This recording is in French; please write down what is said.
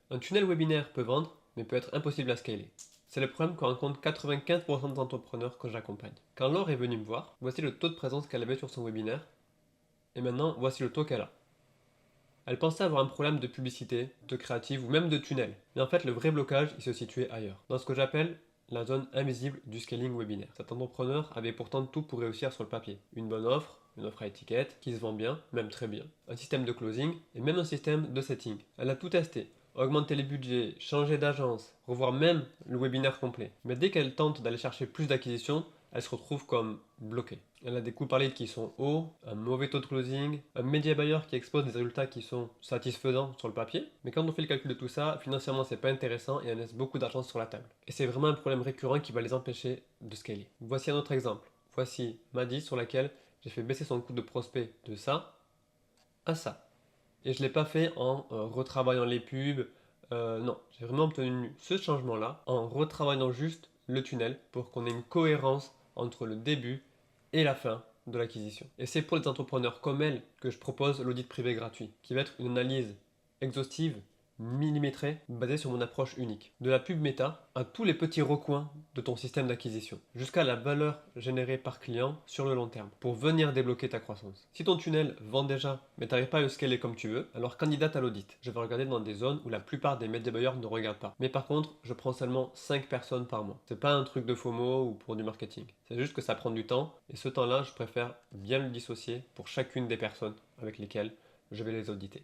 Un tunnel webinaire peut vendre, mais peut être impossible à scaler. C'est le problème que rencontrent 95% des entrepreneurs que j'accompagne. Quand Laure est venue me voir, voici le taux de présence qu'elle avait sur son webinaire, et maintenant voici le taux qu'elle a. Elle pensait avoir un problème de publicité, de créative ou même de tunnel. Mais en fait, le vrai blocage, il se situait ailleurs. Dans ce que j'appelle la zone invisible du scaling webinaire. Cet entrepreneur avait pourtant tout pour réussir sur le papier. Une bonne offre, une offre à étiquette, qui se vend bien, même très bien. Un système de closing et même un système de setting. Elle a tout testé. Augmenter les budgets, changer d'agence, revoir même le webinaire complet. Mais dès qu'elle tente d'aller chercher plus d'acquisitions, elle se retrouve comme bloquée. Elle a des coûts par lead qui sont hauts, un mauvais taux de closing, un média buyer qui expose des résultats qui sont satisfaisants sur le papier, mais quand on fait le calcul de tout ça, financièrement c'est pas intéressant et elle laisse beaucoup d'argent sur la table. Et c'est vraiment un problème récurrent qui va les empêcher de scaler. Voici un autre exemple. Voici Maddy sur laquelle j'ai fait baisser son coût de prospect de ça à ça. Et je ne l'ai pas fait en retravaillant les pubs. Non, j'ai vraiment obtenu ce changement-là en retravaillant juste le tunnel pour qu'on ait une cohérence entre le début et la fin de l'acquisition. Et c'est pour les entrepreneurs comme elle que je propose l'audit privé gratuit, qui va être une analyse exhaustive, millimétrée, basée sur mon approche unique. De la pub méta à tous les petits recoins de ton système d'acquisition, jusqu'à la valeur générée par client sur le long terme, pour venir débloquer ta croissance. Si ton tunnel vend déjà, mais tu n'arrives pas à le scaler comme tu veux, alors candidate à l'audit. Je vais regarder dans des zones où la plupart des média buyers ne regardent pas. Mais par contre, je prends seulement 5 personnes par mois. C'est pas un truc de FOMO ou pour du marketing. C'est juste que ça prend du temps, et ce temps-là, je préfère bien le dissocier pour chacune des personnes avec lesquelles je vais les auditer.